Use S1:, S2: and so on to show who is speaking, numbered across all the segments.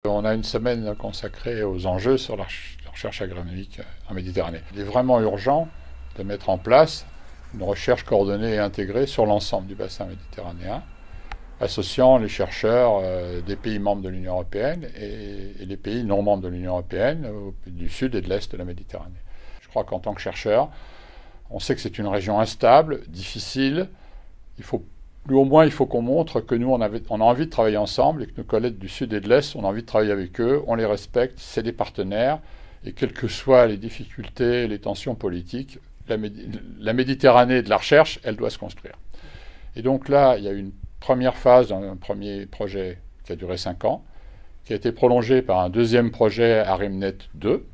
S1: On a une semaine consacrée aux enjeux sur la recherche agronomique en Méditerranée. Il est vraiment urgent de mettre en place une recherche coordonnée et intégrée sur l'ensemble du bassin méditerranéen, associant les chercheurs des pays membres de l'Union européenne et les pays non membres de l'Union européenne, du sud et de l'est de la Méditerranée. Je crois qu'en tant que chercheur, on sait que c'est une région instable, difficile. Au moins, il faut qu'on montre que nous, on a envie de travailler ensemble et que nos collègues du Sud et de l'Est, on a envie de travailler avec eux, on les respecte, c'est des partenaires. Et quelles que soient les difficultés, les tensions politiques, la Méditerranée de la recherche, elle doit se construire. Et donc là, il y a une première phase, un premier projet qui a duré 5 ans, qui a été prolongé par un deuxième projet ARIMNet 2,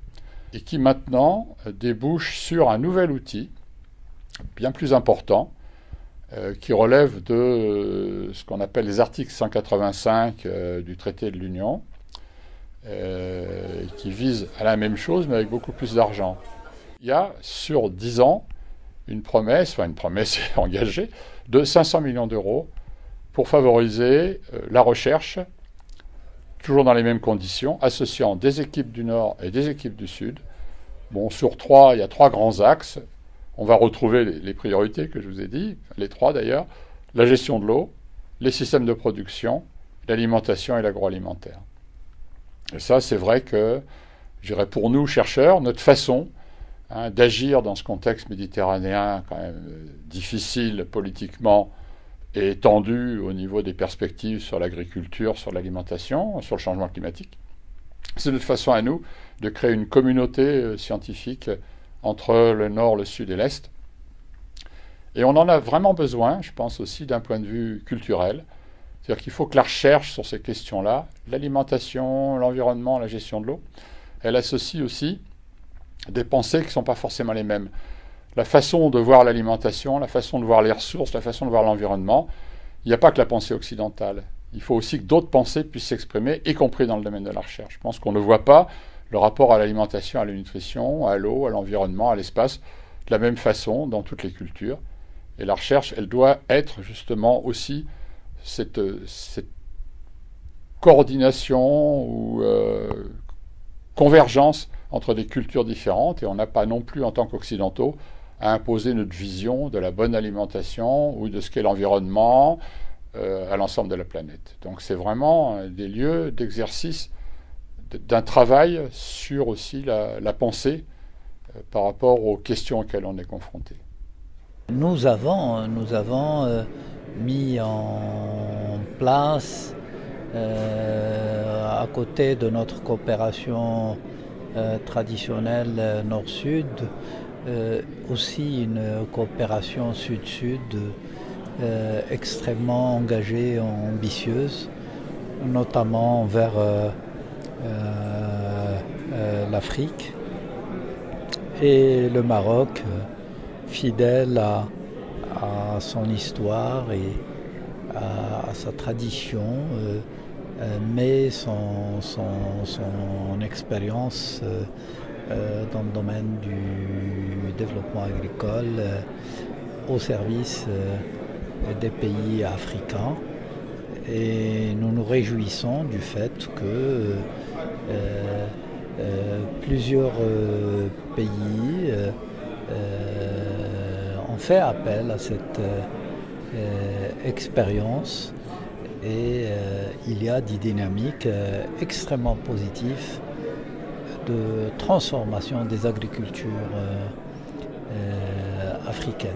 S1: et qui maintenant débouche sur un nouvel outil, bien plus important, qui relève de ce qu'on appelle les articles 185 du traité de l'Union, qui vise à la même chose, mais avec beaucoup plus d'argent. Il y a sur 10 ans une promesse engagée, de 500 millions d'euros pour favoriser la recherche, toujours dans les mêmes conditions, associant des équipes du Nord et des équipes du Sud. Bon, sur 3, il y a 3 grands axes. On va retrouver les priorités que je vous ai dit, les 3 d'ailleurs, la gestion de l'eau, les systèmes de production, l'alimentation et l'agroalimentaire. Et ça, c'est vrai que, je dirais pour nous, chercheurs, notre façon d'agir dans ce contexte méditerranéen quand même difficile politiquement et tendu au niveau des perspectives sur l'agriculture, sur l'alimentation, sur le changement climatique, c'est notre façon à nous de créer une communauté scientifique entre le nord, le sud et l'est. Et on en a vraiment besoin, je pense aussi d'un point de vue culturel. C'est-à-dire qu'il faut que la recherche sur ces questions-là, l'alimentation, l'environnement, la gestion de l'eau, elle associe aussi des pensées qui ne sont pas forcément les mêmes. La façon de voir l'alimentation, la façon de voir les ressources, la façon de voir l'environnement, il n'y a pas que la pensée occidentale. Il faut aussi que d'autres pensées puissent s'exprimer, y compris dans le domaine de la recherche. Je pense qu'on ne voit pas le rapport à l'alimentation, à la nutrition, à l'eau, à l'environnement, à l'espace, de la même façon dans toutes les cultures. Et la recherche, elle doit être justement aussi cette coordination ou convergence entre des cultures différentes. Et on n'a pas non plus, en tant qu'occidentaux, à imposer notre vision de la bonne alimentation ou de ce qu'est l'environnement à l'ensemble de la planète. Donc c'est vraiment des lieux d'exercice d'un travail sur aussi la pensée par rapport aux questions auxquelles on est confronté.
S2: Nous avons mis en place, à côté de notre coopération traditionnelle Nord-Sud, aussi une coopération Sud-Sud extrêmement engagée et ambitieuse, notamment vers l'Afrique et le Maroc, fidèle à son histoire et à sa tradition, mais son expérience dans le domaine du développement agricole au service des pays africains. Et nous nous réjouissons du fait que plusieurs pays ont fait appel à cette expérience et il y a des dynamiques extrêmement positives de transformation des agricultures africaines.